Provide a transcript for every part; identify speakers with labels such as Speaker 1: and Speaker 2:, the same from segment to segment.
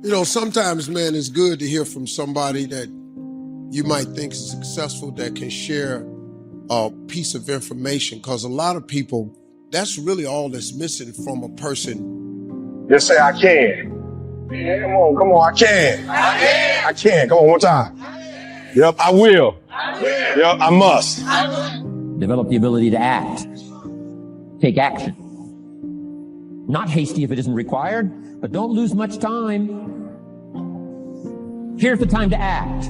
Speaker 1: You know, sometimes, man, it's good to hear from somebody that you might think is successful that can share a piece of information, because a lot of people, that's really all that's missing from a person.
Speaker 2: Just say, I can. Yeah, come on, I can. I can. Come on, one time. Yep, I will. Yep, I must.
Speaker 3: Develop the ability to act. Take action. Not hasty if it isn't required, but don't lose much time. Here's the time to act.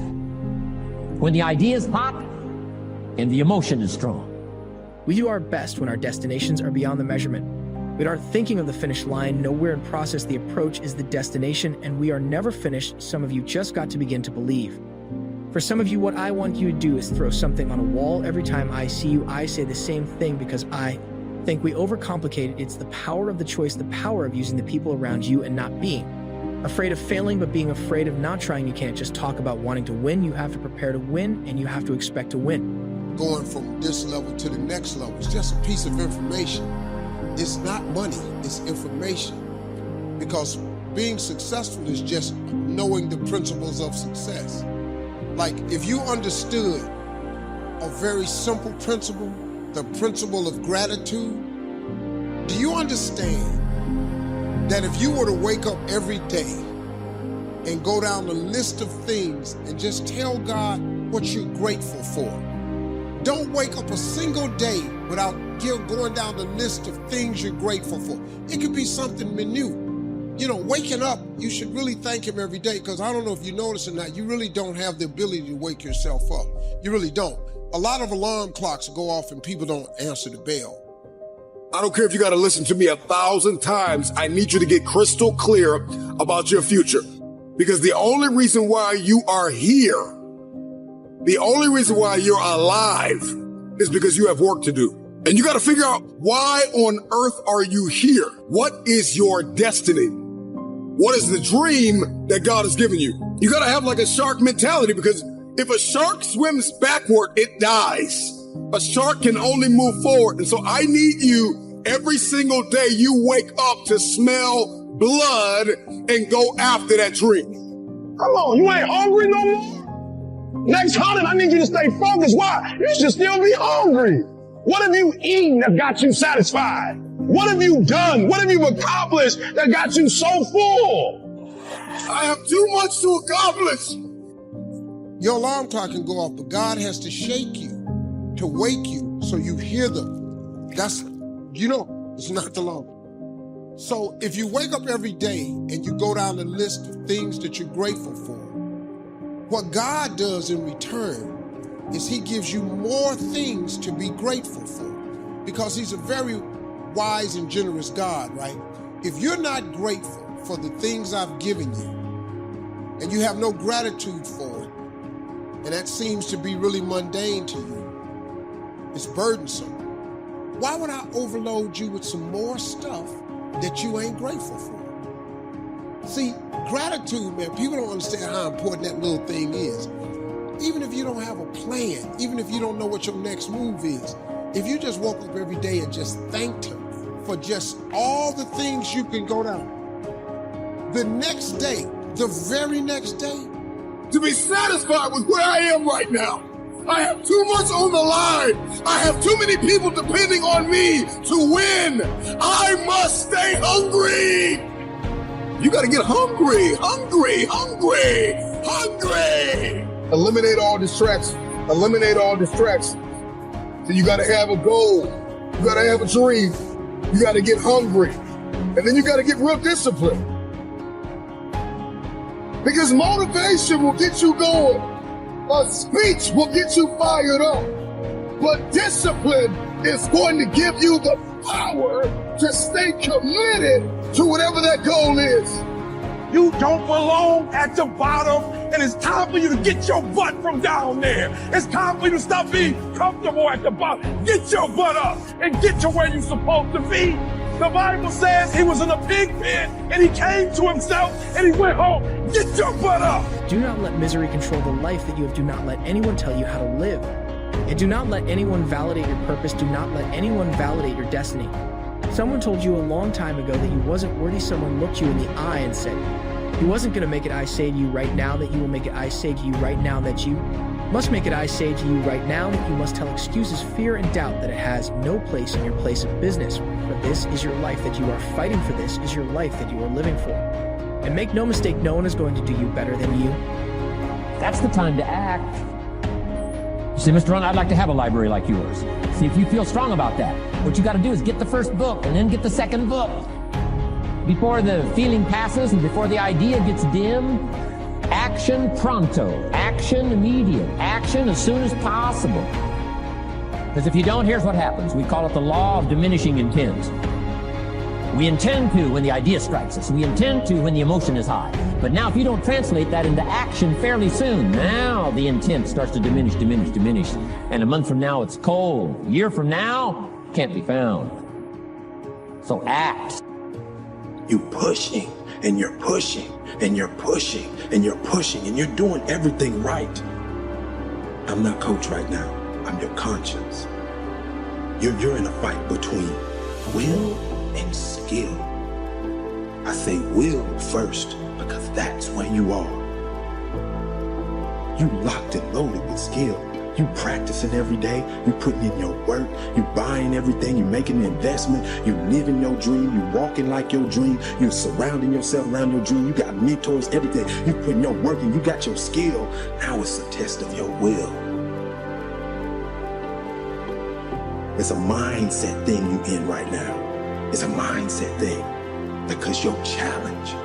Speaker 3: When the idea is hot and the emotion is strong.
Speaker 4: We do our best when our destinations are beyond the measurement. We aren't thinking of the finish line, nowhere in process the approach is the destination, and we are never finished. Some of you just got to begin to believe. For some of you, what I want you to do is throw something on a wall. Every time I see you, I say the same thing because I think we overcomplicate it. It's the power of the choice, the power of using the people around you and not being afraid of failing, but being afraid of not trying. You can't just talk about wanting to win. You have to prepare to win, and you have to expect to win.
Speaker 1: Going from this level to the next level, it's just a piece of information. It's not money, it's information. Because being successful is just knowing the principles of success. Like, if you understood a very simple principle, the principle of gratitude, do you understand that if you were to wake up every day and go down the list of things and just tell God what you're grateful for? Don't wake up a single day without going down the list of things you're grateful for. It could be something minute. You know, waking up, you should really thank him every day, because I don't know if you notice or not, you really don't have the ability to wake yourself up. You really don't. A lot of alarm clocks go off and people don't answer the bell.
Speaker 2: I don't care if you got to listen to me 1,000 times. I need you to get crystal clear about your future. Because the only reason why you are here, the only reason why you're alive is because you have work to do. And you got to figure out, why on earth are you here? What is your destiny? What is the dream that God has given you? You got to have like a shark mentality, because if a shark swims backward, it dies. A shark can only move forward. And so I need you every single day you wake up to smell blood and go after that dream. Come on, you ain't hungry no more? Next 100, I need you to stay focused. Why? You should still be hungry. What have you eaten that got you satisfied? What have you done? What have you accomplished that got you so full? I have too much to accomplish.
Speaker 1: Your alarm clock can go off, but God has to shake you, to wake you, so you hear them. That's, you know, it's not the alarm. So if you wake up every day and you go down the list of things that you're grateful for, what God does in return is he gives you more things to be grateful for, because he's a very wise and generous God, right? If you're not grateful for the things I've given you and you have no gratitude for it, and that seems to be really mundane to you, it's burdensome, why would I overload you with some more stuff that you ain't grateful for? See, gratitude, man, people don't understand how important that little thing is. Even if you don't have a plan, even if you don't know what your next move is, if you just woke up every day and just thanked him for just all the things you can go down, the next day, the very next day,
Speaker 2: to be satisfied with where I am right now. I have too much on the line. I have too many people depending on me to win. I must stay hungry. You got to get hungry, hungry, hungry, hungry. Eliminate all distractions. Eliminate all distractions. So you got to have a goal. You got to have a dream. You got to get hungry. And then you got to get real disciplined. Because motivation will get you going. A speech will get you fired up. But discipline is going to give you the power to stay committed to whatever that goal is.
Speaker 5: You don't belong at the bottom, and it's time for you to get your butt from down there. It's time for you to stop being comfortable at the bottom. Get your butt up and get to where you're supposed to be. The Bible says he was in a pig pen and he came to himself and he went home. Get your butt up.
Speaker 4: Do not let misery control the life that you have. Do not let anyone tell you how to live. And do not let anyone validate your purpose. Do not let anyone validate your destiny. Someone told you a long time ago that you wasn't worthy. Someone looked you in the eye and said, He wasn't going to make it I say to you right now that you will make it I say to you right now that you must make it I say to you right now that you must tell excuses, fear, and doubt that it has no place in your place of business. For this is your life that you are fighting for. This is your life that you are living for. And make no mistake, no one is going to do you better than you.
Speaker 3: That's the time to act. You say, Mr. Rohn, I'd like to have a library like yours. See if you feel strong about that. What you got to do is get the first book and then get the second book. Before the feeling passes and before the idea gets dim, action pronto, action immediate, action as soon as possible. Because if you don't, here's what happens. We call it the law of diminishing intent. We intend to when the idea strikes us. We intend to when the emotion is high. But now if you don't translate that into action fairly soon, now the intent starts to diminish. And a month from now, it's cold. A year from now, can't be found. So act.
Speaker 6: You pushing and you're pushing and you're pushing and you're pushing and you're doing everything right. I'm not coach right now. I'm your conscience. You're in a fight between will and skill. I say will first because that's where you are. You locked and loaded with skill. You practicing every day. You putting in your work. You buying everything. You making the investment. You living your dream. You walking like your dream. You surrounding yourself around your dream. You got mentors, everything. You putting your work in. You got your skill. Now it's a test of your will. It's a mindset thing you in right now. It's a mindset thing because your challenge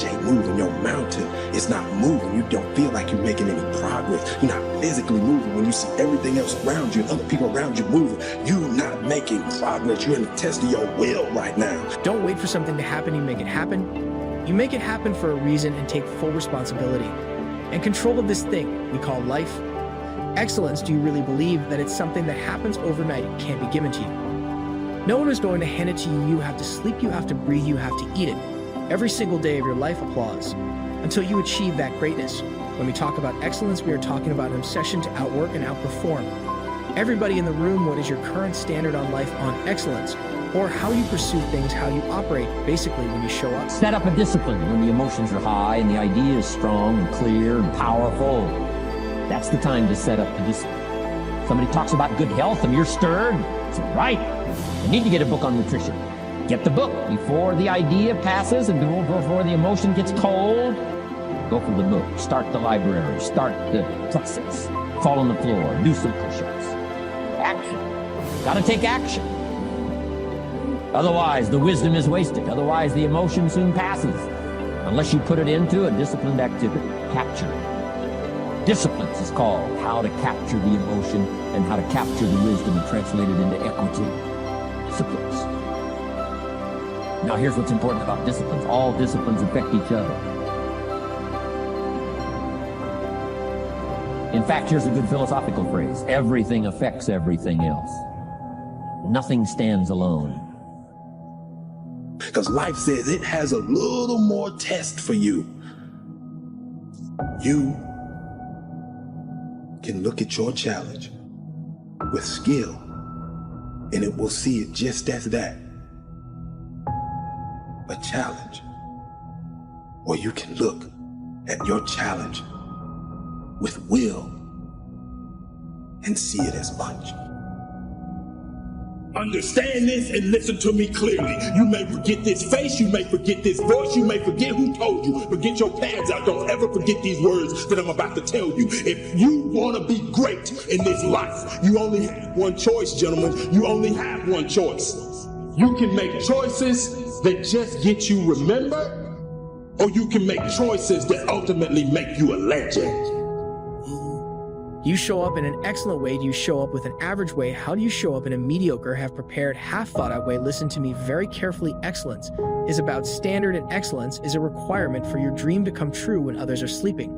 Speaker 6: ain't moving. Your mountain is not moving. You don't feel like you're making any progress. You're not physically moving when you see everything else around you and other people around you moving. You're not making progress. You're in the test of your will right now.
Speaker 4: Don't wait for something to happen. You make it happen. You make it happen for a reason and take full responsibility and control of this thing we call life. Excellence, do you really believe that it's something that happens overnight and can't be given to you? No one is going to hand it to you. You have to sleep, you have to breathe, you have to eat it. Every single day of your life, applause, until you achieve that greatness. When we talk about excellence, we are talking about an obsession to outwork and outperform. Everybody in the room, what is your current standard on life on excellence? Or how you pursue things, how you operate, basically when you show up.
Speaker 3: Set up a discipline when the emotions are high and the idea is strong and clear and powerful. That's the time to set up the discipline. Somebody talks about good health and you're stirred. It's right. You need to get a book on nutrition. Get the book before the idea passes and before the emotion gets cold. Go for the book. Start the library. Start the process. Fall on the floor. Do some push-ups. Action. Got to take action. Otherwise, the wisdom is wasted. Otherwise, the emotion soon passes. Unless you put it into a disciplined activity. Capture it. Disciplines is called how to capture the emotion and how to capture the wisdom and translate it into equity. Disciplines. Now here's what's important about disciplines. All disciplines affect each other. In fact, here's a good philosophical phrase. Everything affects everything else. Nothing stands alone.
Speaker 6: Because life says it has a little more test for you. You can look at your challenge with skill and it will see it just as that. A challenge. Or you can look at your challenge with will and see it as much. Understand this and listen to me clearly. You may forget this face, you may forget this voice, you may forget who told you, but get your pads out. Don't ever forget these words that I'm about to tell you. If you want to be great in this life, you only have one choice, gentlemen. You only have one choice. You can make choices that just get you remembered, or you can make choices that ultimately make you a legend.
Speaker 4: Do you show up in an excellent way? Do you show up with an average way? How do you show up in a mediocre, have prepared, half thought out way? Listen to me very carefully. Excellence is about standard, and excellence is a requirement for your dream to come true when others are sleeping.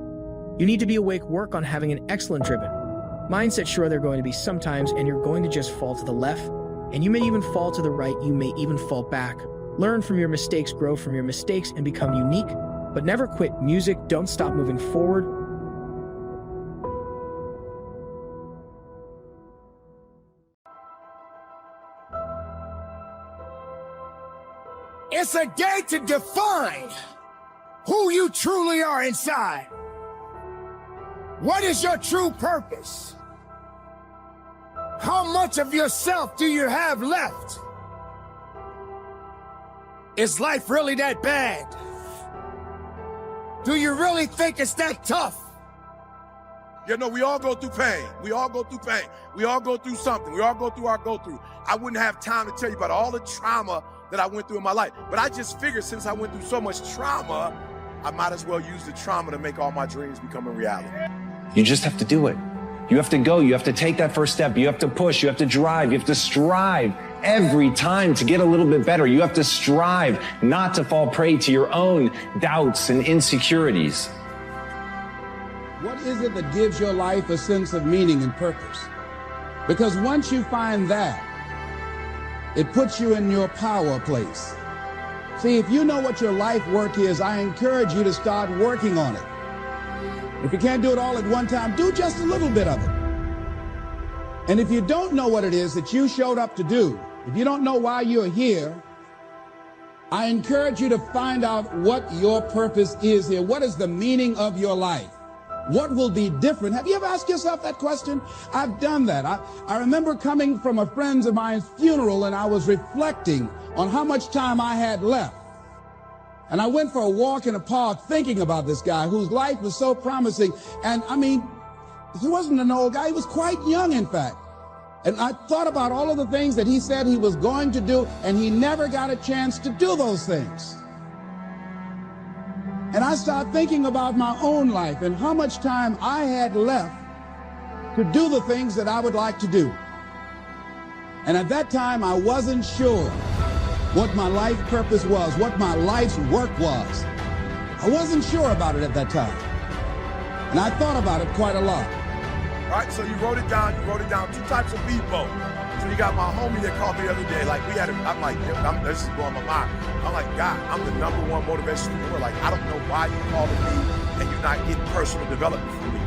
Speaker 4: You need to be awake, work on having an excellent driven mindset. Sure, there are going to be some times and you're going to just fall to the left, and you may even fall to the right. You may even fall back. Learn from your mistakes, grow from your mistakes, and become unique, but never quit. Music, don't stop moving forward.
Speaker 7: It's a day to define who you truly are inside. What is your true purpose? How much of yourself do you have left? Is life really that bad? Do you really think it's that tough?
Speaker 5: You know, we all go through pain. We all go through pain. We all go through something. We all go through our go-through. I wouldn't have time to tell you about all the trauma that I went through in my life. But I just figured since I went through so much trauma, I might as well use the trauma to make all my dreams become a reality.
Speaker 8: You just have to do it. You have to go. You have to take that first step. You have to push. You have to drive. You have to strive every time to get a little bit better. You have to strive not to fall prey to your own doubts and insecurities.
Speaker 9: What is it that gives your life a sense of meaning and purpose? Because once you find that, it puts you in your power place. See, if you know what your life work is, I encourage you to start working on it. If you can't do it all at one time, do just a little bit of it. And if you don't know what it is that you showed up to do, if you don't know why you're here, I encourage you to find out what your purpose is here. What is the meaning of your life? What will be different? Have you ever asked yourself that question? I've done that. I remember coming from a friend of mine's funeral and I was reflecting on how much time I had left. And I went for a walk in a park thinking about this guy whose life was so promising. And I mean, he wasn't an old guy. He was quite young, in fact. And I thought about all of the things that he said he was going to do, and he never got a chance to do those things. And I started thinking about my own life and how much time I had left to do the things that I would like to do. And at that time, I wasn't sure what my life purpose was, what my life's work was. I wasn't sure about it at that time. And I thought about it quite a lot.
Speaker 5: All right, so you wrote it down. Two types of people. So you got my homie that called me the other day. Like, I'm like, this is blowing my mind. I'm like, God, I'm the #1 motivation in the world. Like, I don't know why you're calling me and you're not getting personal development from me.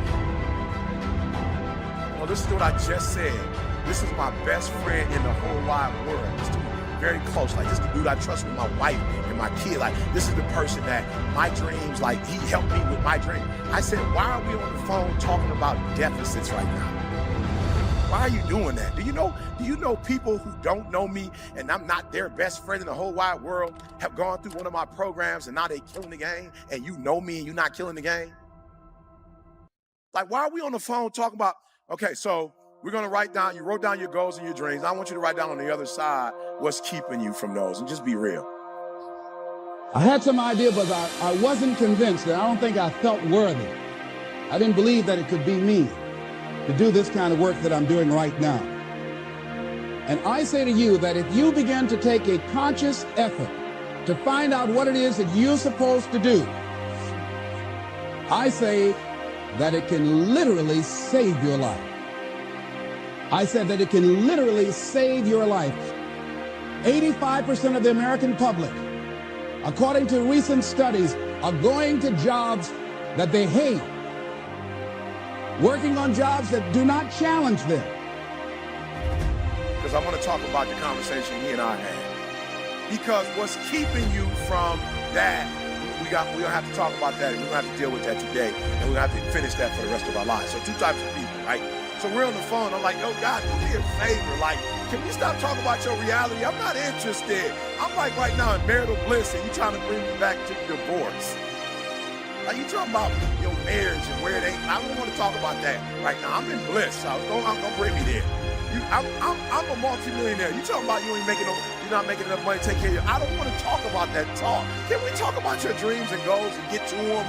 Speaker 5: Well, this is what I just said. This is my best friend in the whole wide world. This dude, very close. Like, this is the dude I trust with my wife and my kid. Like, this is the person that my dreams, like, he helped me with my dream. I said, why are we on the phone talking about deficits right now? Why are you doing that? Do you know people who don't know me and I'm not their best friend in the whole wide world have gone through one of my programs and now they killing the game, and you know me and you're not killing the game? Like, why are we on the phone talking about, okay, so we're gonna you wrote down your goals and your dreams. I want you to write down on the other side what's keeping you from those, and just be real.
Speaker 9: I had some idea, but I wasn't convinced, and I don't think I felt worthy. I didn't believe that it could be me to do this kind of work that I'm doing right now. And I say to you that if you begin to take a conscious effort to find out what it is that you're supposed to do, I say that it can literally save your life. I said that it can literally save your life. 85% of the American public, according to recent studies, are going to jobs that they hate, working on jobs that do not challenge them.
Speaker 5: Because I want to talk about the conversation he and I had. Because what's keeping you from that, we're going to have to talk about that, and we're going to have to deal with that today, and we're going to have to finish that for the rest of our lives. So 2 types of people, right? So we're on the phone, I'm like, yo, God, do me a favor. Like, can we stop talking about your reality? I'm not interested. I'm like right now in marital bliss, and you trying to bring me back to divorce. Like, you talking about your marriage and where it ain't. I don't want to talk about that right now. I'm in bliss, so don't bring me there. I'm a multimillionaire. You talking about you're not making enough money to take care of you. I don't want to talk about that talk. Can we talk about your dreams and goals and get to them?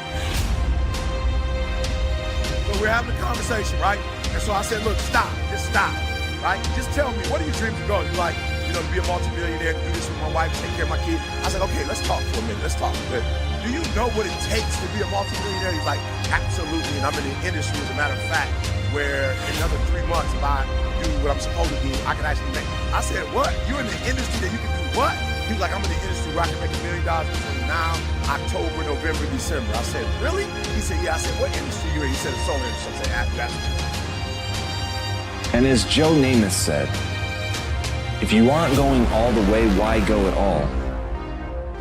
Speaker 5: So we're having a conversation, right? And so I said, look, just stop, right? Just tell me, what are your dreams and goals? You're like, to be a multimillionaire, do this with my wife, take care of my kid. I said, okay, let's talk for a minute. Let's talk. But do you know what it takes to be a multimillionaire? He's like, absolutely. And I'm in the industry, as a matter of fact, where in another 3 months, if I do what I'm supposed to do, I can actually make. I said, what? You're in the industry that you can do what? He's like, I'm in the industry where I can make $1 million between now, October, November, December. I said, really? He said, yeah. I said, what industry you in? He said, the solar industry. I said, that's.
Speaker 8: And as Joe Namath said, if you aren't going all the way, why go at all?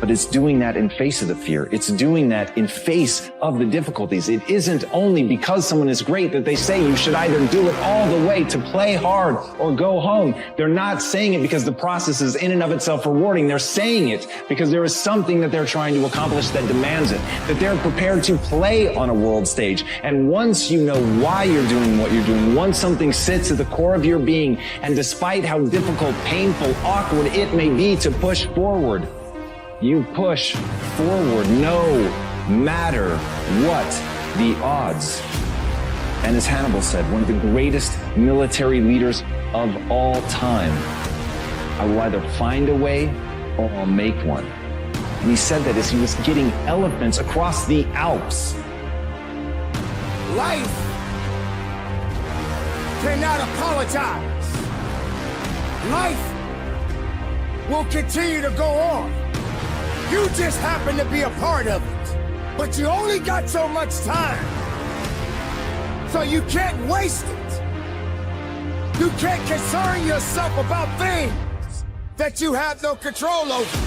Speaker 8: But it's doing that in face of the fear. It's doing that in face of the difficulties. It isn't only because someone is great that they say you should either do it all the way to play hard or go home. They're not saying it because the process is in and of itself rewarding. They're saying it because there is something that they're trying to accomplish that demands it, that they're prepared to play on a world stage. And once you know why you're doing what you're doing, once something sits at the core of your being, and despite how difficult, painful, awkward it may be to push forward, you push forward no matter what the odds. And as Hannibal said, one of the greatest military leaders of all time, I will either find a way or I'll make one. And he said that as he was getting elephants across the Alps.
Speaker 7: Life cannot apologize. Life will continue to go on. You just happen to be a part of it. But you only got so much time. So you can't waste it. You can't concern yourself about things that you have no control over.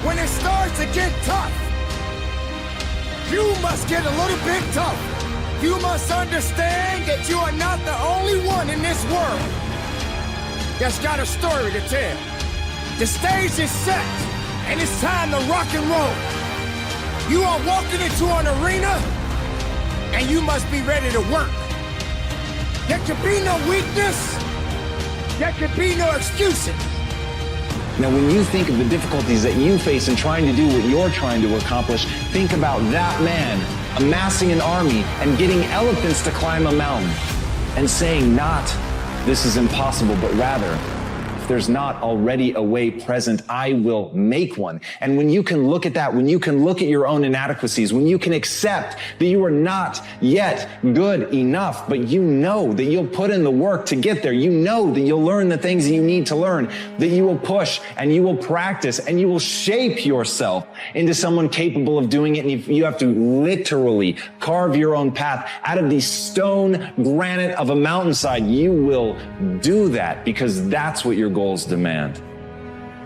Speaker 7: When it starts to get tough, you must get a little bit tough. You must understand that you are not the only one in this world that's got a story to tell. The stage is set. And it's time to rock and roll. You are walking into an arena, and you must be ready to work. There can be no weakness. There can be no excuses.
Speaker 8: Now, when you think of the difficulties that you face in trying to do what you're trying to accomplish, think about that man amassing an army and getting elephants to climb a mountain and saying not, this is impossible, but rather, if there's not already a way present, I will make one. And when you can look at that, when you can look at your own inadequacies, when you can accept that you are not yet good enough, but you know that you'll put in the work to get there, you know that you'll learn the things that you need to learn, that you will push and you will practice and you will shape yourself into someone capable of doing it. And if you have to literally carve your own path out of the stone granite of a mountainside, you will do that because that's what your goals demand.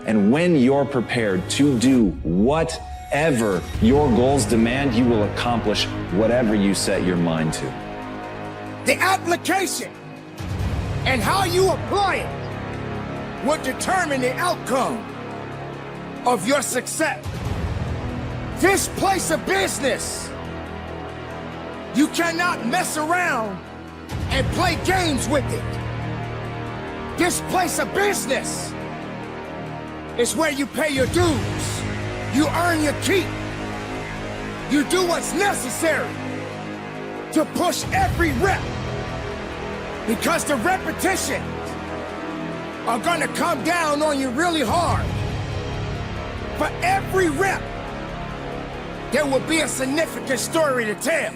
Speaker 8: And when you're prepared to do whatever your goals demand, you will accomplish whatever you set your mind to.
Speaker 7: The application and how you apply it will determine the outcome of your success. This place of business, you cannot mess around and play games with it. This place of business is where you pay your dues. You earn your keep. You do what's necessary to push every rep, because the repetitions are gonna come down on you really hard. For every rep, there will be a significant story to tell.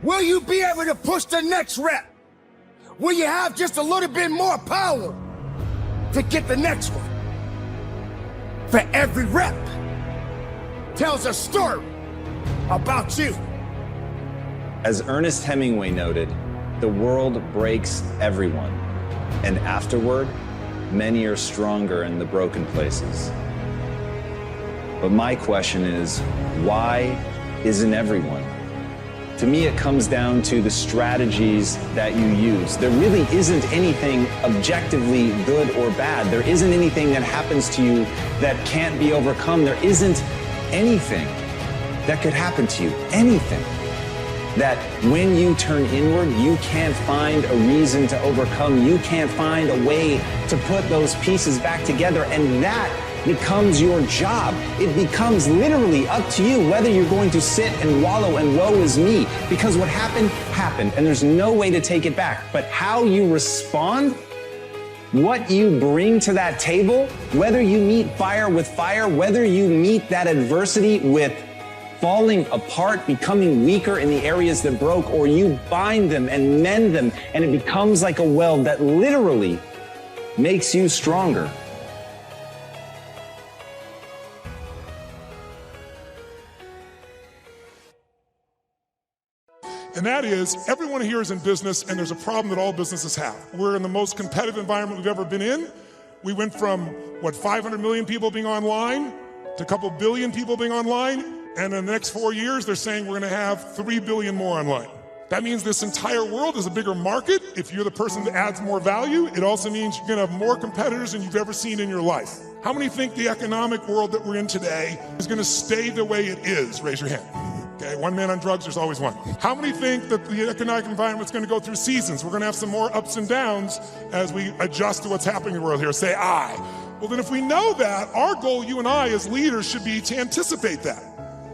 Speaker 7: Will you be able to push the next rep? Will you have just a little bit more power to get the next one? For every rep tells a story about you.
Speaker 8: As Ernest Hemingway noted, the world breaks everyone, and afterward, many are stronger in the broken places. But my question is, why isn't everyone? To me, it comes down to the strategies that you use. There really isn't anything objectively good or bad. There isn't anything that happens to you that can't be overcome. There isn't anything that could happen to you, anything that when you turn inward, you can't find a reason to overcome. You can't find a way to put those pieces back together, and that becomes your job. It becomes literally up to you whether you're going to sit and wallow and woe is me, because what happened, happened, and there's no way to take it back. But how you respond, what you bring to that table, whether you meet fire with fire, whether you meet that adversity with falling apart, becoming weaker in the areas that broke, or you bind them and mend them, and it becomes like a weld that literally makes you stronger.
Speaker 5: And that is, everyone here is in business, and there's a problem that all businesses have. We're in the most competitive environment we've ever been in. We went from, 500 million people being online to a couple billion people being online, and in the next 4 years, they're saying we're gonna have 3 billion more online. That means this entire world is a bigger market. If you're the person that adds more value, it also means you're gonna have more competitors than you've ever seen in your life. How many think the economic world that we're in today is gonna stay the way it is? Raise your hand. Okay, one man on drugs, there's always one. How many think that the economic environment's gonna go through seasons? We're gonna have some more ups and downs as we adjust to what's happening in the world here. Say aye. Well then if we know that, our goal, you and I as leaders, should be to anticipate that.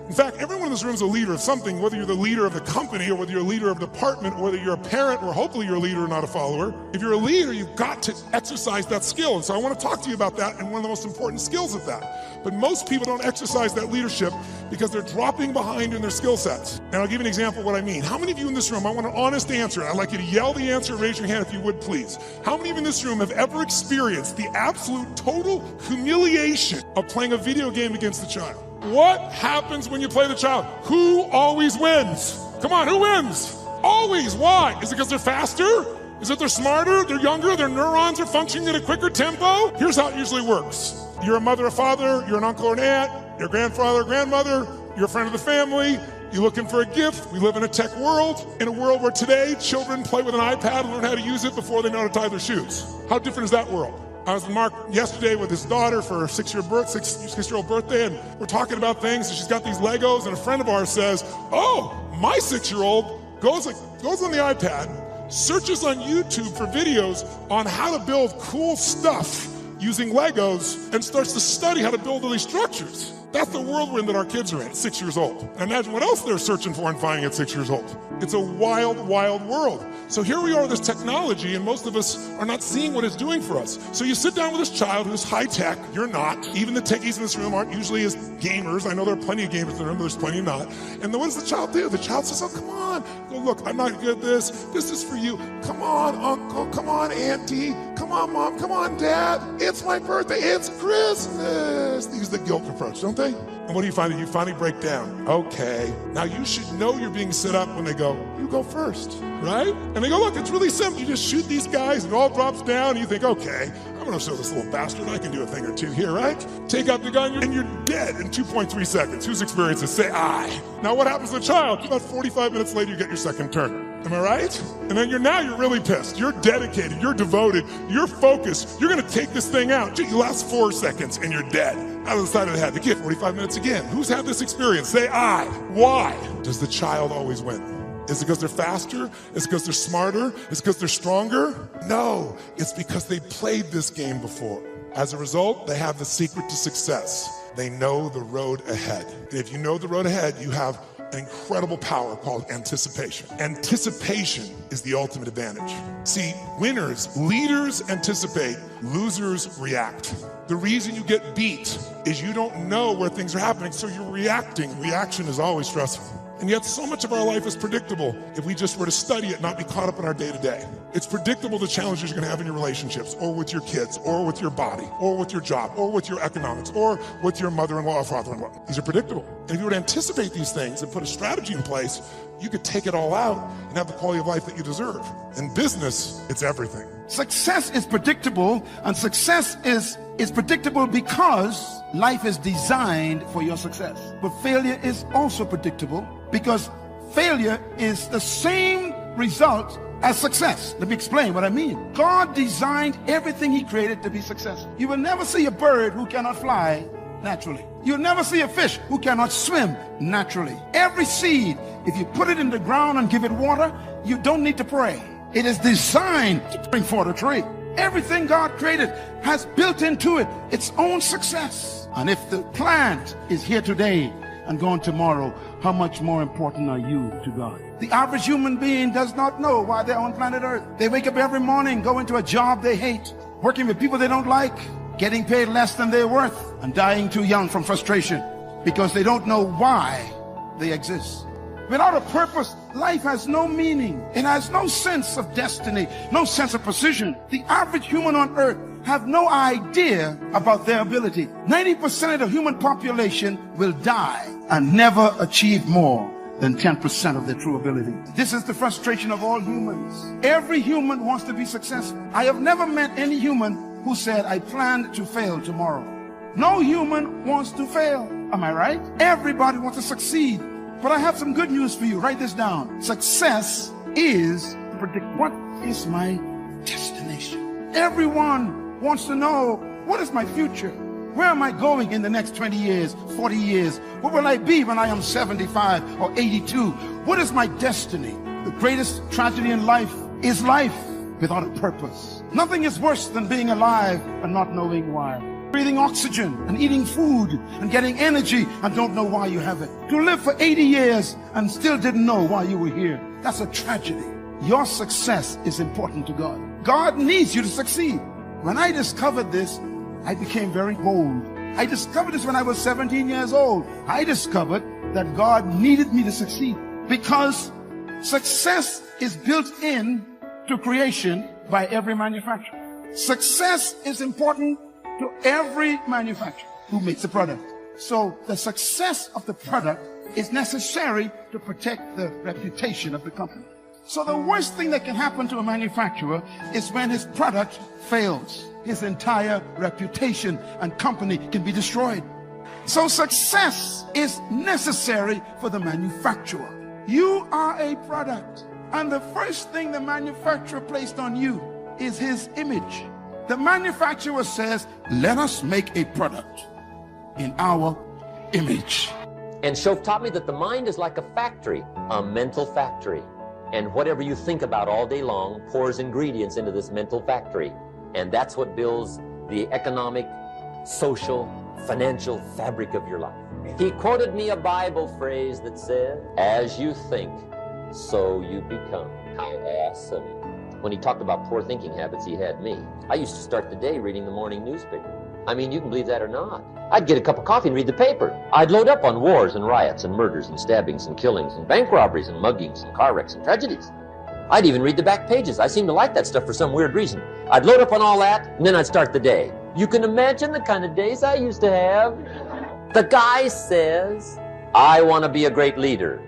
Speaker 5: In fact, everyone in this room is a leader of something, whether you're the leader of the company or whether you're a leader of a department or whether you're a parent or hopefully you're a leader, not a follower. If you're a leader, you've got to exercise that skill. And so I want to talk to you about that and one of the most important skills of that. But most people don't exercise that leadership because they're dropping behind in their skill sets. And I'll give you an example of what I mean. How many of you in this room, I want an honest answer. I'd like you to yell the answer, raise your hand if you would, please. How many of you in this room have ever experienced the absolute total humiliation of playing a video game against the child? What happens when you play the child? Who always wins? Come on, who wins? Always. Why? Is it because they're faster? Is it they're smarter? They're younger? Their neurons are functioning at a quicker tempo? Here's how it usually works. You're a mother or father, you're an uncle or an aunt, your grandfather or grandmother, you're a friend of the family, you're looking for a gift. We live in a tech world, in a world where today children play with an iPad and learn how to use it before they know how to tie their shoes. How different is that world? I was with Mark yesterday with his daughter for her 6-year-old birthday, and we're talking about things, and she's got these Legos, and a friend of ours says, oh, my 6-year-old goes on the iPad, searches on YouTube for videos on how to build cool stuff using Legos, and starts to study how to build all these structures. That's the world we're in that our kids are in at 6 years old. And imagine what else they're searching for and finding at 6 years old. It's a wild, wild world. So here we are with this technology, and most of us are not seeing what it's doing for us. So you sit down with this child who's high tech, you're not. Even the techies in this room aren't usually as gamers. I know there are plenty of gamers in the room, but there's plenty not. And then what does the child do? The child says, oh, come on. Go, look, I'm not good at this. This is for you. Come on, uncle. Come on, auntie. Come on, mom. Come on, dad. It's my birthday. It's Christmas. They use the guilt approach, don't they? And what do you find? You finally break down. Okay, now you should know you're being set up when they go, you go first, right? And they go, look, it's really simple. You just shoot these guys and it all drops down and you think, okay, I'm gonna show this little bastard I can do a thing or two here, right? Take out the gun and you're dead in 2.3 seconds. Whose experience is say aye? Now what happens to the child? About 45 minutes later, you get your second turn. Am I right? And then you're really pissed. You're dedicated, you're devoted, you're focused. You're gonna take this thing out. You last 4 seconds and you're dead. Out of the side of the head. The kid, 45 minutes again. Who's had this experience? Say aye. Why does the child always win? Is it because they're faster? Is it because they're smarter? Is it because they're stronger? No, it's because they played this game before. As a result, they have the secret to success. They know the road ahead. And if you know the road ahead, you have an incredible power called anticipation. Anticipation is the ultimate advantage. See, winners, leaders anticipate, losers react. The reason you get beat is you don't know where things are happening, so you're reacting. Reaction is always stressful. And yet so much of our life is predictable if we just were to study it, not be caught up in our day-to-day. It's predictable the challenges you're gonna have in your relationships, or with your kids, or with your body, or with your job, or with your economics, or with your mother-in-law or father-in-law. These are predictable. And if you were to anticipate these things and put a strategy in place, you could take it all out and have the quality of life that you deserve. In business, it's everything.
Speaker 10: Success is predictable, and success is predictable because life is designed for your success. But failure is also predictable because failure is the same result as success. Let me explain what I mean. God designed everything he created to be successful. You will never see a bird who cannot fly naturally. You'll never see a fish who cannot swim naturally. Every seed, if you put it in the ground and give it water, you don't need to pray. It is designed to bring forth a tree. Everything God created has built into it its own success. And if the plant is here today and gone tomorrow, how much more important are you to God? The average human being does not know why they're on planet Earth. They wake up every morning, go into a job they hate, working with people they don't like, getting paid less than they're worth, and dying too young from frustration because they don't know why they exist. Without a purpose, life has no meaning. It has no sense of destiny, no sense of precision. The average human on earth have no idea about their ability. 90% of the human population will die and never achieve more than 10% of their true ability. This is the frustration of all humans. Every human wants to be successful. I have never met any human who said, I planned to fail tomorrow. No human wants to fail. Am I right? Everybody wants to succeed. But I have some good news for you. Write this down. Success is predict. What is my destination? Everyone wants to know, what is my future? Where am I going in the next 20 years, 40 years? What will I be when I am 75 or 82? What is my destiny? The greatest tragedy in life is life without a purpose. Nothing is worse than being alive and not knowing why. Breathing oxygen and eating food and getting energy and don't know why you have it. To live for 80 years and still didn't know why you were here. That's a tragedy. Your success is important to God. God needs you to succeed. When I discovered this, I became very bold. I discovered this when I was 17 years old. I discovered that God needed me to succeed because success is built in to creation by every manufacturer. Success is important to every manufacturer who makes a product. So the success of the product is necessary to protect the reputation of the company. So the worst thing that can happen to a manufacturer is when his product fails. His entire reputation and company can be destroyed. So success is necessary for the manufacturer. You are a product, and the first thing the manufacturer placed on you is his image. The manufacturer says, let us make a product in our image.
Speaker 3: And Shoaff taught me that the mind is like a factory, a mental factory. And whatever you think about all day long pours ingredients into this mental factory. And that's what builds the economic, social, financial fabric of your life. He quoted me a Bible phrase that said, as you think, so you become. How awesome. When he talked about poor thinking habits, he had me. I used to start the day reading the morning newspaper. I mean, you can believe that or not. I'd get a cup of coffee and read the paper. I'd load up on wars and riots and murders and stabbings and killings and bank robberies and muggings and car wrecks and tragedies. I'd even read the back pages. I seem to like that stuff for some weird reason. I'd load up on all that, and then I'd start the day. You can imagine the kind of days I used to have. The guy says, I want to be a great leader.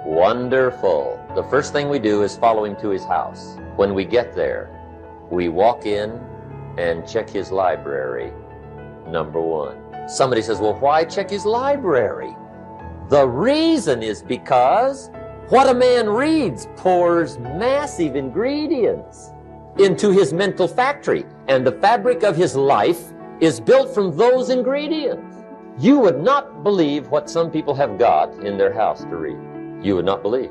Speaker 3: Wonderful. The first thing we do is follow him to his house. When we get there, we walk in and check his library, number one. Somebody says, well, why check his library? The reason is because what a man reads pours massive ingredients into his mental factory, and the fabric of his life is built from those ingredients. You would not believe what some people have got in their house to read. You would not believe.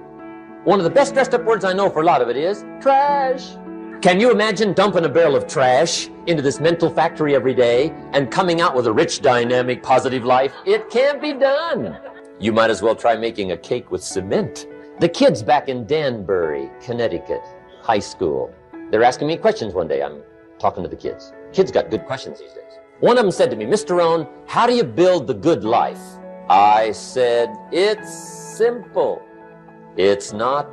Speaker 3: One of the best dressed up words I know for a lot of it is trash. Can you imagine dumping a barrel of trash into this mental factory every day and coming out with a rich, dynamic, positive life? It can't be done. You might as well try making a cake with cement. The kids back in Danbury, Connecticut, high school, they're asking me questions one day. I'm talking to the kids. Kids got good questions these days. One of them said to me, Mr. Rohn, how do you build the good life? I said, it's simple. It's not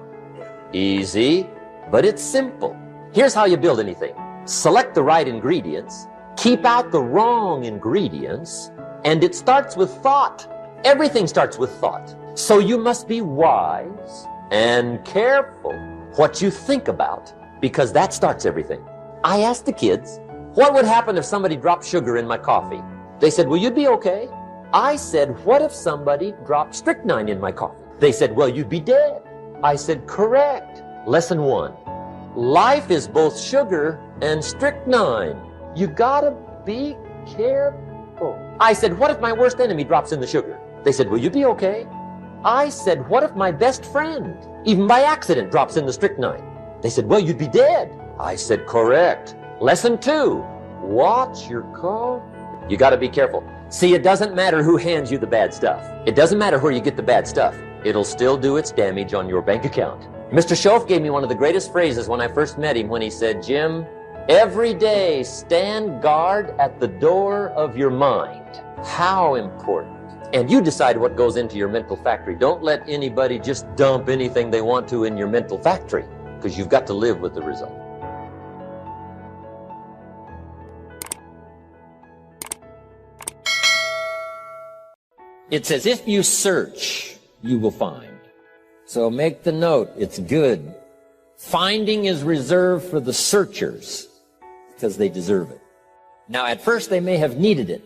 Speaker 3: easy, but it's simple. Here's how you build anything. Select the right ingredients, keep out the wrong ingredients, and it starts with thought. Everything starts with thought. So you must be wise and careful what you think about, because that starts everything. I asked the kids, what would happen if somebody dropped sugar in my coffee? They said, well, you'd be okay. I said, what if somebody dropped strychnine in my coffee? They said, well, you'd be dead. I said, correct. Lesson 1. Life is both sugar and strychnine. You gotta be careful. I said, what if my worst enemy drops in the sugar? They said, will you be okay? I said, what if my best friend, even by accident, drops in the strychnine? They said, well, you'd be dead. I said, correct. Lesson 2, watch your coffee. You gotta be careful. See, it doesn't matter who hands you the bad stuff. It doesn't matter where you get the bad stuff. It'll still do its damage on your bank account. Mr. Shoaff gave me one of the greatest phrases when I first met him when he said, Jim, every day stand guard at the door of your mind. How important. And you decide what goes into your mental factory. Don't let anybody just dump anything they want to in your mental factory, because you've got to live with the result. It says, if you search, you will find. So make the note, it's good. Finding is reserved for the searchers because they deserve it. Now, at first they may have needed it,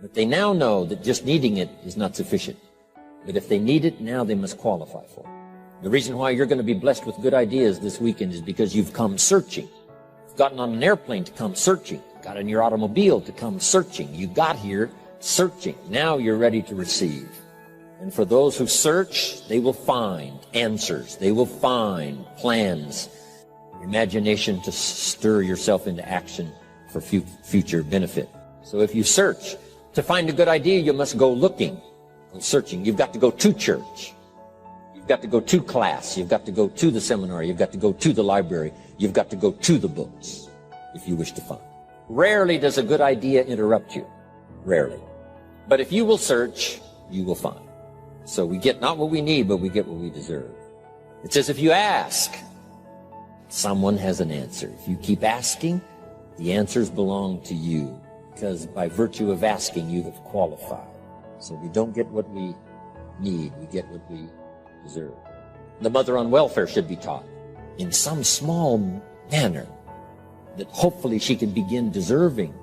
Speaker 3: but they now know that just needing it is not sufficient. But if they need it, now they must qualify for it. The reason why you're going to be blessed with good ideas this weekend is because you've come searching. You've gotten on an airplane to come searching. Got in your automobile to come searching. You got here searching. Now you're ready to receive. And for those who search, they will find answers. They will find plans, imagination to stir yourself into action for future benefit. So if you search to find a good idea, you must go looking, go searching. You've got to go to church. You've got to go to class. You've got to go to the seminar. You've got to go to the library. You've got to go to the books if you wish to find. Rarely does a good idea interrupt you. Rarely. But if you will search, you will find. So we get not what we need, but we get what we deserve. It says if you ask, someone has an answer. If you keep asking, the answers belong to you, because by virtue of asking, you have qualified. So we don't get what we need, we get what we deserve. The mother on welfare should be taught in some small manner that hopefully she can begin deserving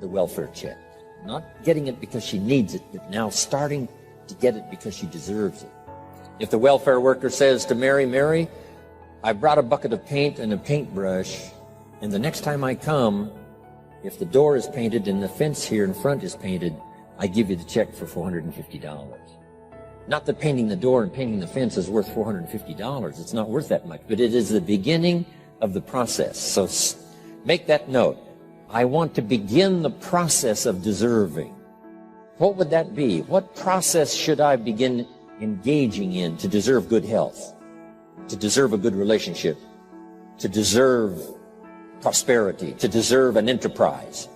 Speaker 3: the welfare check. Not getting it because she needs it, but now starting to get it because she deserves it. If the welfare worker says to Mary, I brought a bucket of paint and a paintbrush, and the next time I come, if the door is painted and the fence here in front is painted, I give you the check for $450. Not that painting the door and painting the fence is worth $450. It's not worth that much, but it is the beginning of the process. So make that note. I want to begin the process of deserving. What would that be? What process should I begin engaging in to deserve good health, to deserve a good relationship, to deserve prosperity, to deserve an enterprise,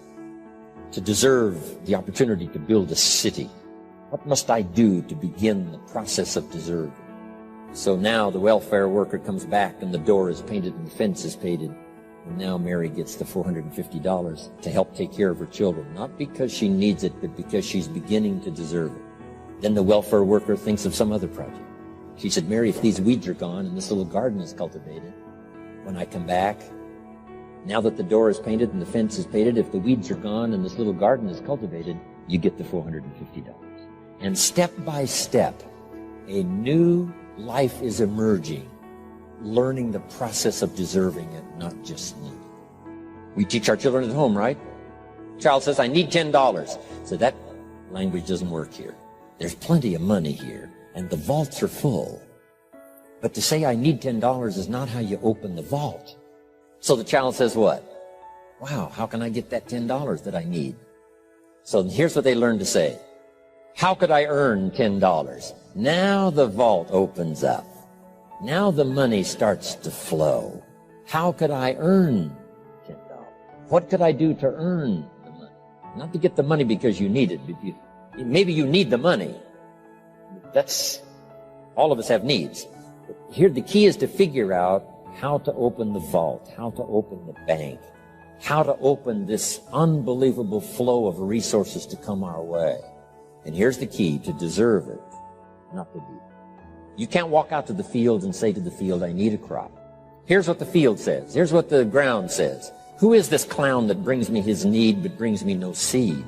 Speaker 3: to deserve the opportunity to build a city? What must I do to begin the process of deserving? So now the welfare worker comes back and the door is painted and the fence is painted. And now Mary gets the $450 to help take care of her children, not because she needs it, but because she's beginning to deserve it. Then the welfare worker thinks of some other project. She said, Mary, if these weeds are gone and this little garden is cultivated, when I come back, now that the door is painted and the fence is painted, if the weeds are gone and this little garden is cultivated, you get the $450. And step by step, a new life is emerging, learning the process of deserving it, not just needing. We teach our children at home, right? Child says, I need $10. So that language doesn't work here. There's plenty of money here, and the vaults are full. But to say I need $10 is not how you open the vault. So the child says what? Wow, how can I get that $10 that I need? So here's what they learn to say. How could I earn $10? Now the vault opens up. Now the money starts to flow. How could I earn $10? What could I do to earn the money? Not to get the money because you need it. Maybe you need the money. That's, all of us have needs. But here the key is to figure out how to open the vault, how to open the bank, how to open this unbelievable flow of resources to come our way. And here's the key: to deserve it, not to be. You can't walk out to the field and say to the field, I need a crop. Here's what the field says. Here's what the ground says. Who is this clown that brings me his need but brings me no seed?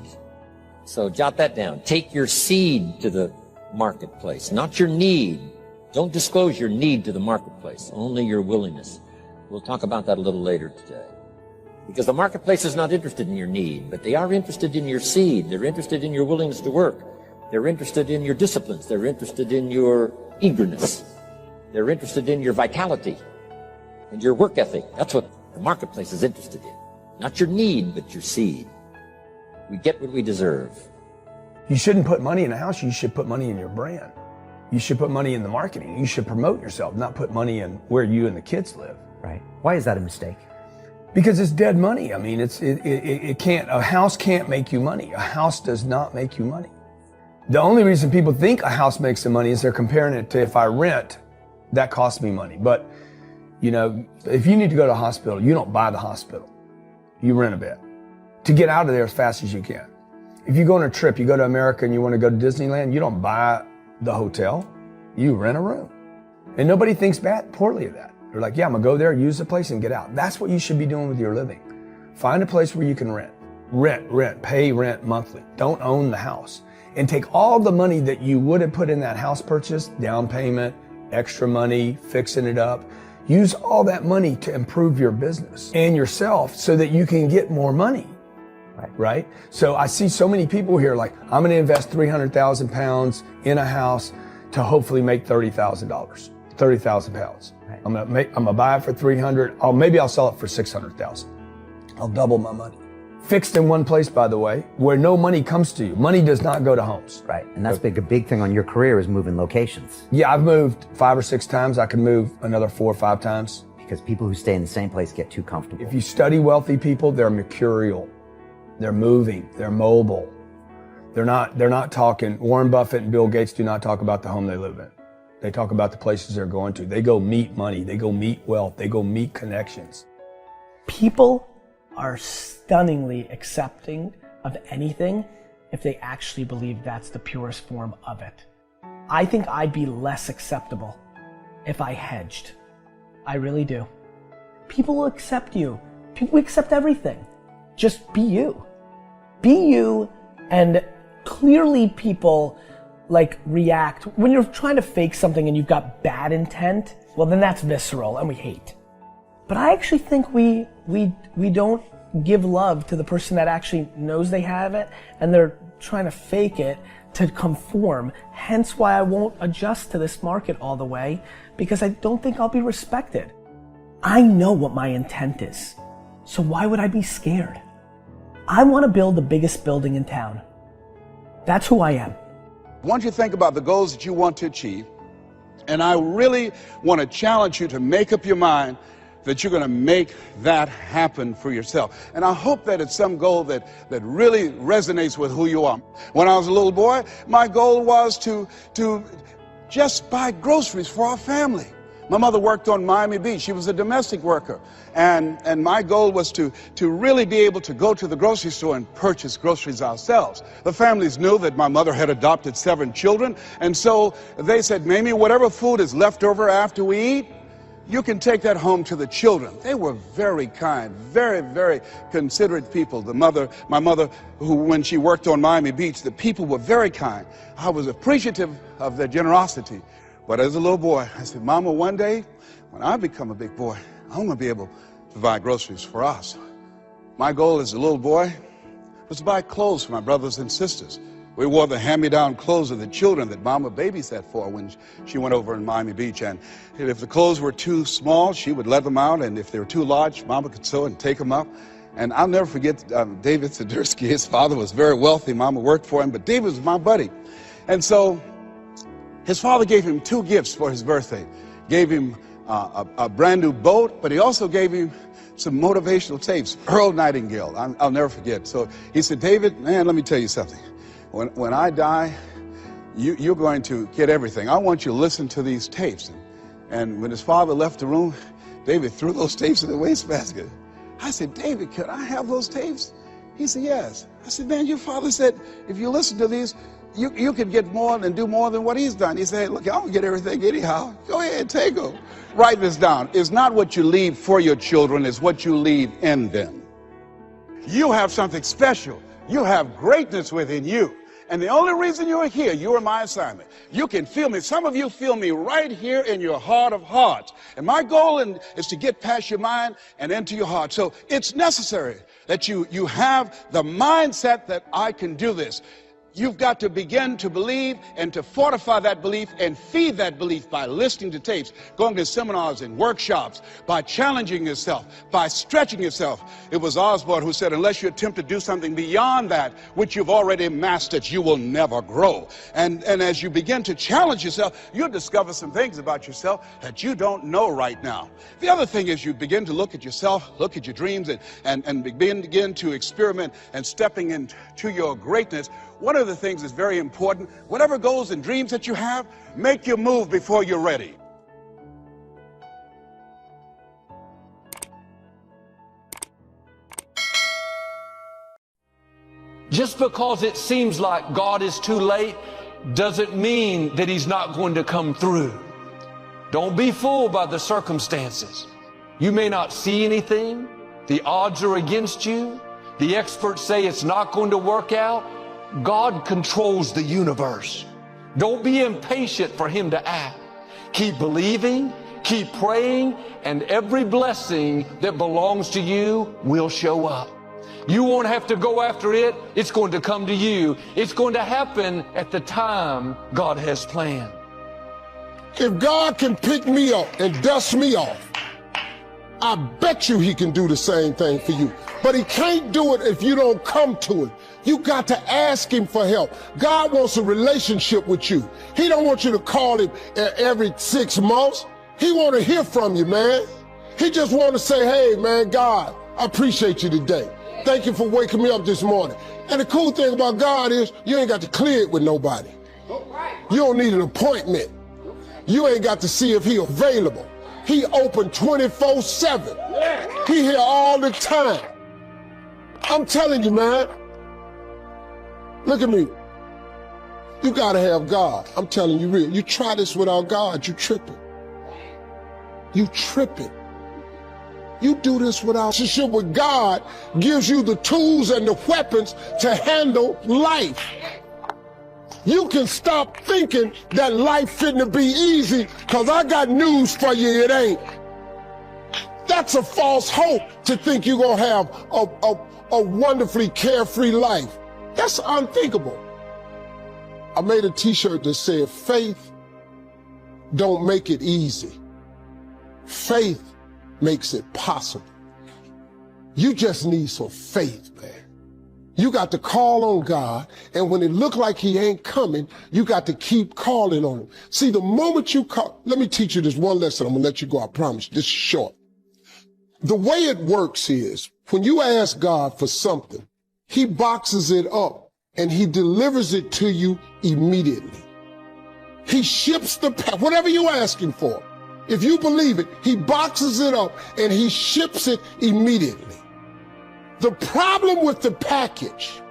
Speaker 3: So jot that down. Take your seed to the marketplace, not your need. Don't disclose your need to the marketplace, only your willingness. We'll talk about that a little later today. Because the marketplace is not interested in your need, but they are interested in your seed. They're interested in your willingness to work. They're interested in your disciplines. They're interested in your eagerness. They're interested in your vitality and your work ethic. That's what the marketplace is interested in. Not your need, but your seed. We get what we deserve.
Speaker 11: You shouldn't put money in a house. You should put money in your brand. You should put money in the marketing. You should promote yourself, not put money in where you and the kids live.
Speaker 12: Right. Why is that a mistake?
Speaker 11: Because it's dead money. I mean, it can't, a house can't make you money. A house does not make you money. The only reason people think a house makes them money is they're comparing it to, if I rent, that costs me money. But, you know, if you need to go to a hospital, you don't buy the hospital. You rent a bed to get out of there as fast as you can. If you go on a trip, you go to America and you want to go to Disneyland, you don't buy the hotel, you rent a room. And nobody thinks poorly of that. They're like, yeah, I'm gonna go there, use the place and get out. That's what you should be doing with your living. Find a place where you can rent. Pay rent monthly. Don't own the house. And take all the money that you would have put in that house purchase, down payment, extra money, fixing it up. Use all that money to improve your business and yourself so that you can get more money. Right? So I see so many people here like, I'm going to invest 300,000 pounds in a house to hopefully make $30,000, 30,000 pounds. Right. I'm going to buy it for 300. Maybe I'll sell it for 600,000. I'll double my money. Fixed in one place, by the way, where no money comes to you. Money does not go to homes.
Speaker 12: Right. And that's a big thing on your career is moving locations.
Speaker 11: Yeah, I've moved 5 or 6 times. I can move another 4 or 5 times.
Speaker 12: Because people who stay in the same place get too comfortable.
Speaker 11: If you study wealthy people, they're mercurial. They're moving. They're mobile. They're not talking. Warren Buffett and Bill Gates do not talk about the home they live in. They talk about the places they're going to. They go meet money. They go meet wealth. They go meet connections.
Speaker 13: People are stunningly accepting of anything if they actually believe that's the purest form of it. I think I'd be less acceptable if I hedged. I really do. People will accept you. People accept everything. Just be you. Be you, and clearly people like react. When you're trying to fake something and you've got bad intent, well then that's visceral and we hate. But I actually think we don't give love to the person that actually knows they have it and they're trying to fake it to conform. Hence why I won't adjust to this market all the way, because I don't think I'll be respected. I know what my intent is, so why would I be scared? I want to build the biggest building in town. That's who I am.
Speaker 14: Once you think about the goals that you want to achieve, and I really want to challenge you to make up your mind that you're going to make that happen for yourself. And I hope that it's some goal that really resonates with who you are. When I was a little boy, my goal was to just buy groceries for our family. My mother worked on Miami Beach. She was a domestic worker. And my goal was to really be able to go to the grocery store and purchase groceries ourselves. The families knew that my mother had adopted 7 children. And so they said, Mamie, whatever food is left over after we eat, you can take that home to the children. They were very kind, very, very considerate people. My mother, who when she worked on Miami Beach, the people were very kind. I was appreciative of their generosity. But as a little boy, I said, Mama, one day when I become a big boy, I'm going to be able to buy groceries for us. My goal as a little boy was to buy clothes for my brothers and sisters. We wore the hand-me-down clothes of the children that Mama babysat for when she went over in Miami Beach. And if the clothes were too small, she would let them out. And if they were too large, Mama could sew and take them up. And I'll never forget David Sidursky. His father was very wealthy. Mama worked for him, but David was my buddy. And so his father gave him 2 gifts for his birthday. Gave him a brand new boat, but he also gave him some motivational tapes. Earl Nightingale, I'll never forget. So he said, David, man, let me tell you something. When I die, you're going to get everything. I want you to listen to these tapes. And when his father left the room, David threw those tapes in the wastebasket. I said, David, could I have those tapes? He said, yes. I said, man, your father said, if you listen to these, you could get more and do more than what he's done. He said, look, I'm going to get everything anyhow. Go ahead, take them. Write this down. It's not what you leave for your children, it's what you leave in them. You have something special. You have greatness within you. And the only reason you're here, you are my assignment. You can feel me. Some of you feel me right here in your heart of hearts. And my goal is to get past your mind and into your heart. So it's necessary that you have the mindset that I can do this. You've got to begin to believe and to fortify that belief and feed that belief by listening to tapes, going to seminars and workshops, by challenging yourself, by stretching yourself. It was Osborne who said, unless you attempt to do something beyond that which you've already mastered, you will never grow. And as you begin to challenge yourself, you'll discover some things about yourself that you don't know right now. The other thing is you begin to look at yourself, look at your dreams, and begin to experiment and stepping into your greatness. One of the things that's very important, whatever goals and dreams that you have, make your move before you're ready.
Speaker 15: Just because it seems like God is too late doesn't mean that He's not going to come through. Don't be fooled by the circumstances. You may not see anything. The odds are against you. the experts say it's not going to work out, God controls the universe. Don't be impatient for him to act. Keep believing, keep praying, and every blessing that belongs to you will show up. You won't have to go after it. It's going to come to you. It's going to happen at the time God has planned.
Speaker 1: If God can pick me up and dust me off, I bet you he can do the same thing for you. But he can't do it if you don't come to him. You got to ask him for help. God wants a relationship with you. He don't want you to call him every 6 months. He want to hear from you, man. He just want to say, hey, man, God, I appreciate you today. Thank you for waking me up this morning. And the cool thing about God is you ain't got to clear it with nobody. You don't need an appointment. You ain't got to see if he available. He open 24/7. He here all the time. I'm telling you, man. Look at me. You gotta have God. I'm telling you real. You try this without God, you tripping. You tripping. You do this without relationship with God gives you the tools and the weapons to handle life. You can stop thinking that life finna be easy, cause I got news for you, it ain't. That's a false hope to think you're gonna have a wonderfully carefree life. That's unthinkable. I made a t-shirt that said, faith don't make it easy. Faith makes it possible. You just need some faith, man. You got to call on God, and when it look like he ain't coming, you got to keep calling on him. See, the moment you call, let me teach you this one lesson. I'm gonna let you go, I promise you. This is short. The way it works is, when you ask God for something, he boxes it up and he delivers it to you immediately. He ships whatever you asking for. If you believe it, he boxes it up and he ships it immediately. The problem with the package,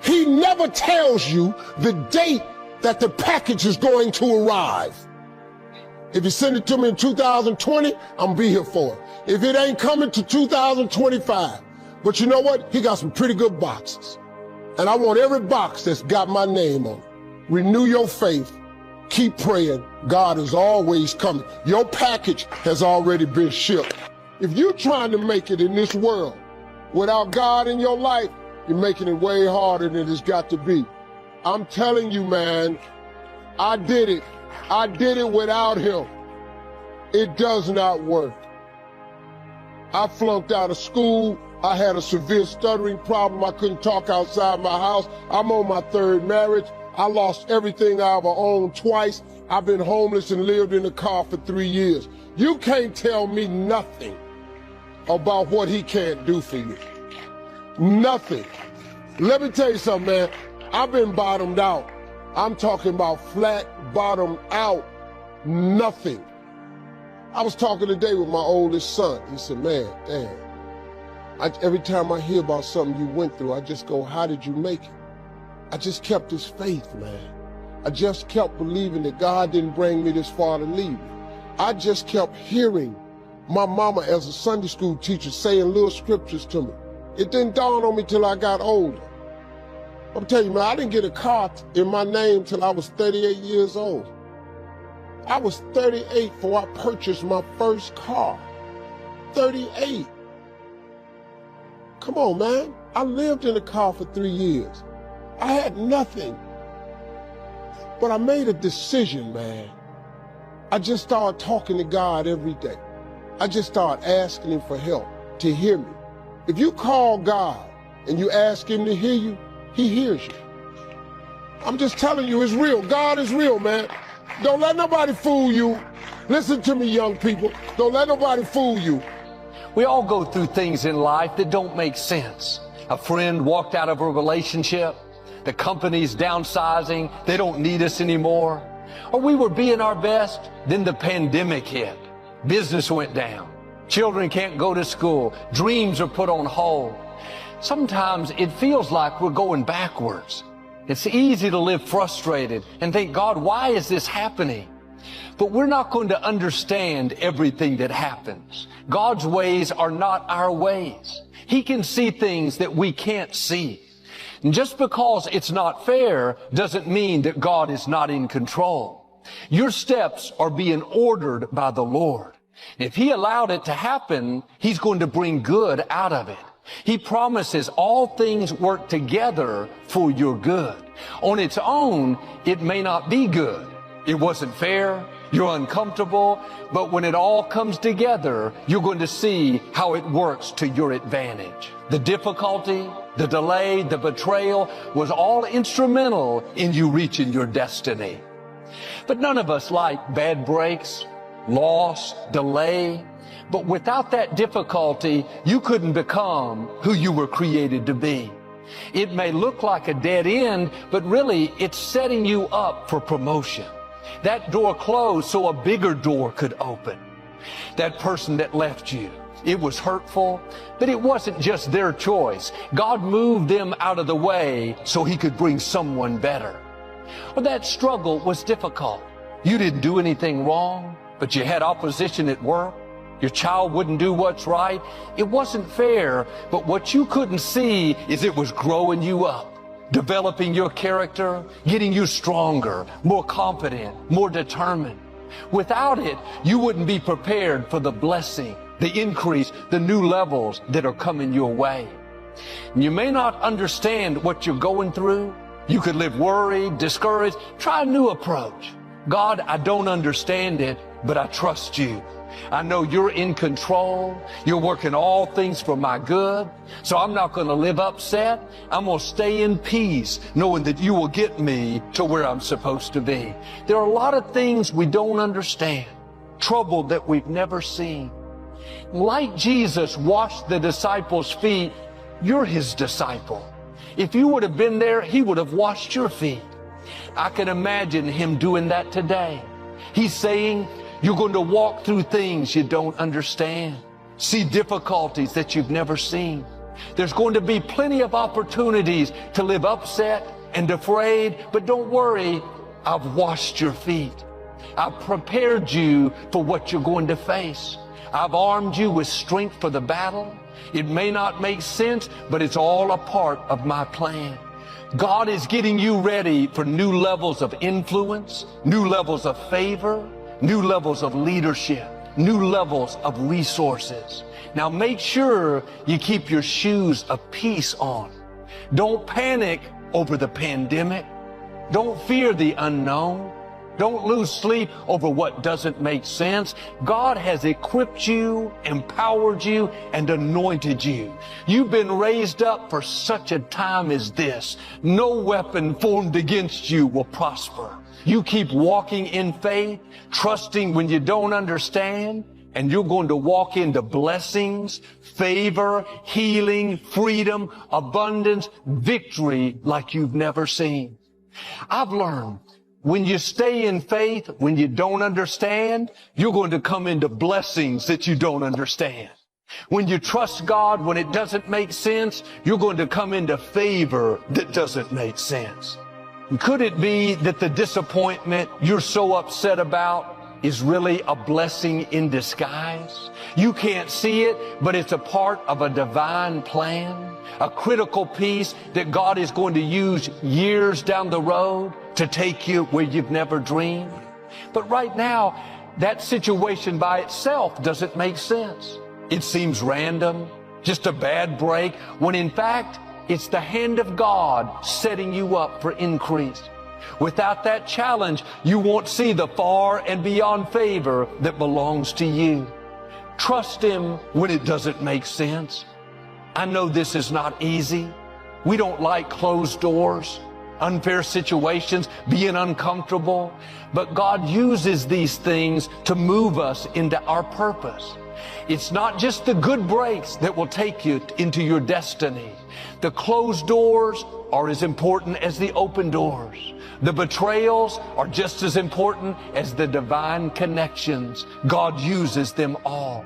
Speaker 1: he never tells you the date that the package is going to arrive. If you send it to me in 2020, I'm gonna be here for it. If it ain't coming to 2025, but you know what? He got some pretty good boxes. And I want every box that's got my name on it. Renew your faith. Keep praying. God is always coming. Your package has already been shipped. If you're trying to make it in this world without God in your life, you're making it way harder than it's got to be. I'm telling you, man, I did it. I did it without him. It does not work. I flunked out of school. I had a severe stuttering problem. I couldn't talk outside my house. I'm on my 3rd marriage. I lost everything I ever owned twice. I've been homeless and lived in a car for 3 years. You can't tell me nothing about what he can't do for you. Nothing. Let me tell you something, man. I've been bottomed out. I'm talking about flat bottomed out. Nothing. I was talking today with my oldest son. He said, man, damn. Every time I hear about something you went through, I just go, how did you make it? I just kept his faith, man. I just kept believing that God didn't bring me this far to leave me. I just kept hearing my mama as a Sunday school teacher saying little scriptures to me. It didn't dawn on me till I got older. I'm telling you, man, I didn't get a car in my name till I was 38 years old. I was 38 before I purchased my first car. 38. Come on, man. I lived in a car for 3 years. I had nothing. But I made a decision, man. I just started talking to God every day. I just started asking him for help, to hear me. If you call God and you ask him to hear you, he hears you. I'm just telling you, it's real. God is real, man. Don't let nobody fool you. Listen to me, young people. Don't let nobody fool you.
Speaker 15: We all go through things in life that don't make sense. A friend walked out of a relationship. The company's downsizing. They don't need us anymore. Or we were being our best. Then the pandemic hit. Business went down. Children can't go to school. Dreams are put on hold. Sometimes it feels like we're going backwards. It's easy to live frustrated and think, God, why is this happening? But we're not going to understand everything that happens. God's ways are not our ways. He can see things that we can't see. And just because it's not fair doesn't mean that God is not in control. Your steps are being ordered by the Lord. If He allowed it to happen, He's going to bring good out of it. He promises all things work together for your good. On its own, it may not be good. It wasn't fair. You're uncomfortable. But when it all comes together, you're going to see how it works to your advantage. The difficulty, the delay, the betrayal was all instrumental in you reaching your destiny. But none of us like bad breaks, loss, delay. But without that difficulty, you couldn't become who you were created to be. It may look like a dead end, but really it's setting you up for promotion. That door closed so a bigger door could open. That person that left you, it was hurtful, but it wasn't just their choice. God moved them out of the way so He could bring someone better. Well, that struggle was difficult. You didn't do anything wrong, but you had opposition at work. Your child wouldn't do what's right. It wasn't fair, but what you couldn't see is it was growing you up, developing your character, getting you stronger, more confident, more determined. Without it, you wouldn't be prepared for the blessing, the increase, the new levels that are coming your way. You may not understand what you're going through. You could live worried, discouraged. Try a new approach. God, I don't understand it, but I trust you. I know you're in control. You're working all things for my good. So I'm not going to live upset. I'm going to stay in peace, knowing that you will get me to where I'm supposed to be. There are a lot of things we don't understand, trouble that we've never seen. Like Jesus washed the disciples' feet, you're His disciple. If you would have been there, He would have washed your feet. I can imagine Him doing that today. He's saying, you're going to walk through things you don't understand, see difficulties that you've never seen. There's going to be plenty of opportunities to live upset and afraid, but don't worry, I've washed your feet. I've prepared you for what you're going to face. I've armed you with strength for the battle. It may not make sense, but it's all a part of my plan. God is getting you ready for new levels of influence, new levels of favor, new levels of leadership, new levels of resources. Now make sure you keep your shoes of peace on. Don't panic over the pandemic. Don't fear the unknown. Don't lose sleep over what doesn't make sense. God has equipped you, empowered you, and anointed you. You've been raised up for such a time as this. No weapon formed against you will prosper. You keep walking in faith, trusting when you don't understand, and you're going to walk into blessings, favor, healing, freedom, abundance, victory like you've never seen. I've learned when you stay in faith, when you don't understand, you're going to come into blessings that you don't understand. When you trust God, when it doesn't make sense, you're going to come into favor that doesn't make sense. Could it be that the disappointment you're so upset about is really a blessing in disguise? You can't see it, but it's a part of a divine plan, a critical piece that God is going to use years down the road to take you where you've never dreamed. But right now, that situation by itself doesn't make sense. It seems random, just a bad break, when in fact, it's the hand of God setting you up for increase. Without that challenge, you won't see the far and beyond favor that belongs to you. Trust Him when it doesn't make sense. I know this is not easy. We don't like closed doors, unfair situations, being uncomfortable. But God uses these things to move us into our purpose. It's not just the good breaks that will take you into your destiny. The closed doors are as important as the open doors. The betrayals are just as important as the divine connections. God uses them all.